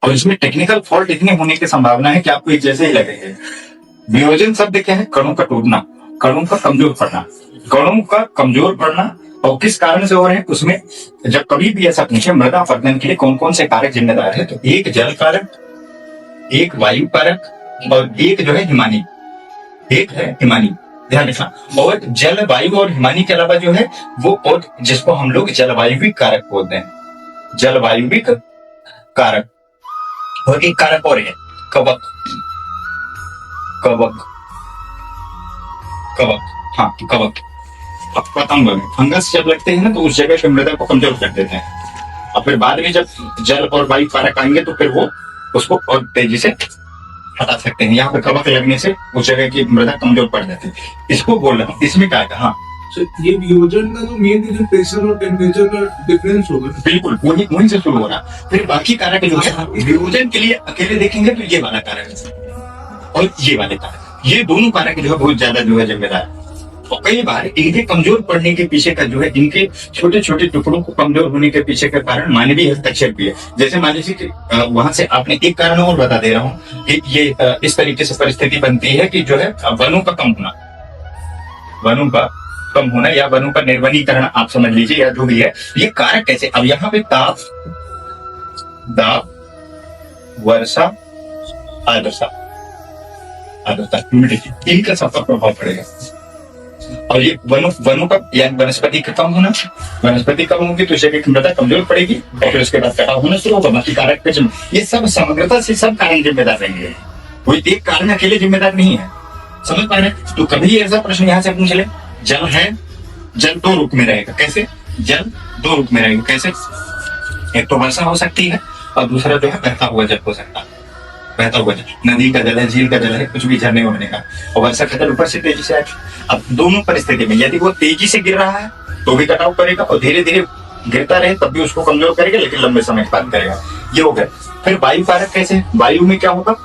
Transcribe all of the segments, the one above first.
और इसमें technical fault इतने होने की संभावना है कि आपको एक जैसे ही लगेंगे। वियोजन शब्द क्या है? कणों का टूटना, कणों का कमजोर पड़ना, कणों का कमजोर पड़ना। और किस कारण से हो रहे हैं उसमें, जब कभी भी ऐसा पूछे मृदा अपरदन के लिए कौन कौन से कारक जिम्मेदार है, तो एक जल कारक, एक वायु कारक और एक जो है हिमानी, एक है हिमानी, ध्यान रखना। और जल वायु और हिमानी के अलावा जो है वो, और जिसको हम लोग जलवायुविक कारक बोलते हैं, जलवायुविक कारक। और एक कारक और है कवक, कवक, कवक, हाँ कवक। अब पतंग में फंगस जब लगते हैं ना तो उस जगह पे मृदा को कमजोर कर देते हैं, और फिर बाद में जब जल और वायु कारक आएंगे तो फिर वो उसको और तेजी से हटा सकते हैं। यहाँ पे कवक लगने से उस जगह की मृदा कमजोर पड़ जाती है, इसको बोल रहा हूँ। इसमें क्या है? हाँ ये वियोजन का जो मेन रीजन प्रेशर और टेम्परेचर का डिफरेंस होगा, बिल्कुल वहीं से शुरू हो रहा। फिर बाकी कारक जो है वियोजन के लिए अकेले देखेंगे तो ये वाला कारक है और ये वाले कारक, ये दोनों कारक जो है बहुत ज्यादा जो है जिम्मेदार है। और कई बार इनके कमजोर पड़ने के पीछे का जो है, इनके छोटे छोटे टुकड़ों को कमजोर होने के पीछे का कारण मानवीय हस्तक्षेप भी है। जैसे मान लीजिए कि वहां से आपने एक कारण और बता दे रहा हूँ कि ये इस तरीके से परिस्थिति बनती है कि जो है वनों का कम होना, वनों का कम होना या वनों का निर्वनीकरण आप समझ लीजिए, या जो भी है ये कारक कैसे। अब यहाँ पे ताप, दाब, वर्षा, आर्द्रता, आर्द्रता, ह्यूमिडिटी, इनका सबका प्रभाव पड़ेगा। और ये वनों का यानी वनस्पति का कम होना, वनस्पति कम होगी तो जगह की मृदा कमजोर पड़ेगी और फिर उसके बाद कटाव होना शुरू होगा। बाकी कारक पे ये सब समग्रता से सब कारण जिम्मेदार रहेंगे, कोई एक कारण अकेले जिम्मेदार नहीं है। समझ पा रहे? तो कभी ऐसा प्रश्न यहाँ से पूछ ले, जल है, जल दो रूप में रहेगा, कैसे? जल दो रूप में रहेगा, कैसे? एक तो वर्षा हो सकती है और दूसरा जो है बहता हुआ जल हो सकता है, बहता हुआ जल, नदी का जल है, झील का जल है, कुछ भी झरने उड़ने का। और वर्षा का जल ऊपर से तेजी से आएगा। अब दोनों परिस्थिति में यदि वो तेजी से गिर रहा है तो भी कटाव करेगा, और धीरे धीरे गिरता रहे तब भी उसको कमजोर करेगा, लेकिन लंबे समय बाद करेगा। ये हो गया। फिर वायु कारक कैसे? वायु में क्या होगा?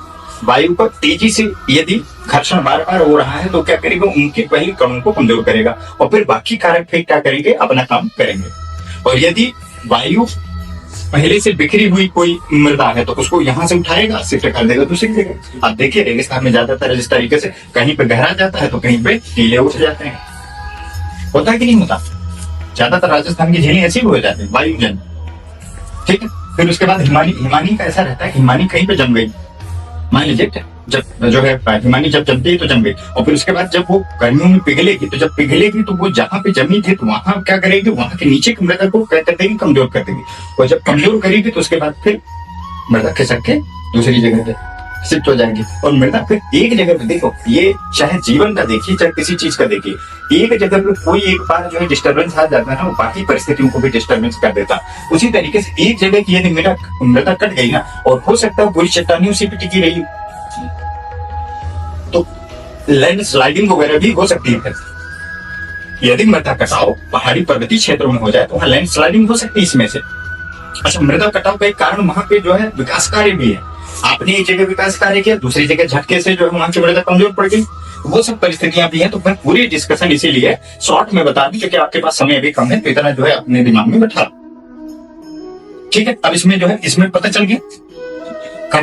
वायु पर तेजी से यदि घर्षण बार बार हो रहा है तो क्या करेगा? उनके पहले कणों को कमजोर करेगा, और फिर बाकी कारक फिर क्या करेंगे? अपना काम करेंगे। और यदि वायु पहले से बिखरी हुई कोई मृदा है तो उसको यहाँ से उठाएगा, शिफ्ट कर देगा दूसरी जगह। आप देखिए रेगिस्तान में ज्यादातर इस तरीके से कहीं पे गहरा जाता है तो कहीं पे टीले उठ जाते हैं, होता है कि नहीं होता? ज्यादातर राजस्थान की झीलें ऐसी हो जाती है, वायुजन। ठीक है। फिर उसके बाद हिमानी, हिमानी का ऐसा रहता है, हिमानी कहीं पे जम गई, मान लीजिए जब जो है हिमानी जब जमती है तो जम गई, और फिर उसके बाद जब वो गर्मियों में पिघलेगी तो जब पिघलेगी तो वो जहां पे जमी थी तो वहां क्या करेगी? वहां के नीचे की मृदा को क्या कर देगी? कमजोर कर देगी। और जब कमजोर करेगी तो उसके बाद फिर मृदा खिसक के दूसरी जगह पे शिफ्ट हो जाएगी, और मृदा फिर एक जगह पे, देखो ये चाहे जीवन का देखिए चाहे किसी चीज का देखिए, एक जगह पे कोई एक बार जो है डिस्टर्बेंस आ जाता है ना, वो बाकी परिस्थितियों को भी डिस्टर्बेंस कर देता। उसी तरीके से एक जगह की यदि मृदा कट गई ना, और हो सकता है पूरी चट्टानी उसी पे टिकी रही तो लैंड स्लाइडिंग वगैरह भी हो सकती है। यदि मृदा कटाव पहाड़ी पर्वतीय क्षेत्रों में हो जाए तो वहां लैंड स्लाइडिंग हो सकती है इसमें से। अच्छा, मृदा कटाव का एक कारण वहां पे जो है विकास कार्य भी है। आपने एक जगह विकास कार्य किया, दूसरी जगह झटके से जो है वहां की मृदा कमजोर पड़ गई, वो सब परिस्थितियां भी हैं। तो मैं पूरी डिस्कशन इसीलिए शॉर्ट में बता दी क्योंकि आपके पास समय अभी कम है, तो इतना जो है अपने दिमाग में बैठा। ठीक है। अब इसमें जो है इसमें पता चल गया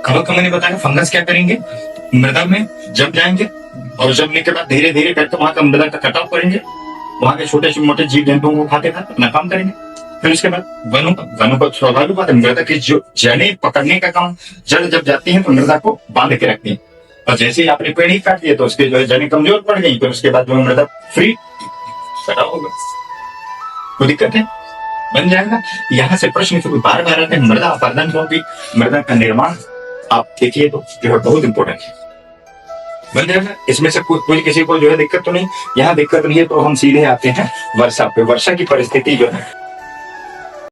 कवक का मैंने बताया। फंगस क्या करेंगे? मृदा में जम जाएंगे, और जमने के बाद धीरे धीरे करके वहां का मृदा का कटाव करेंगे, वहां के छोटे मोटे जीव जंतुओं को खाते खाते अपना काम करेंगे। फिर उसके बाद वनों का स्वाभाविक बात है, मृदा की जो जड़ें पकड़ने का काम, जड़ जब जाती है तो मृदा को बांध के रखती है, और जैसे ही आपने पेड़ ही काट दिया तो उसके जो है जड़ें कमजोर पड़ गई, फिर उसके बाद जो है मृदा फ्री कटाव होगा, कोई दिक्कत है? बन जाएगा। यहाँ से प्रश्न बार बार आते हैं, मृदा अपरदन होगी, मृदा का निर्माण आप देखिए तो जो है बहुत इंपॉर्टेंट है, बन जाएगा। इसमें से कोई किसी को जो है दिक्कत तो नहीं। यहाँ दिक्कत नहीं है तो हम सीधे आते हैं वर्षा पे। वर्षा की परिस्थिति जो है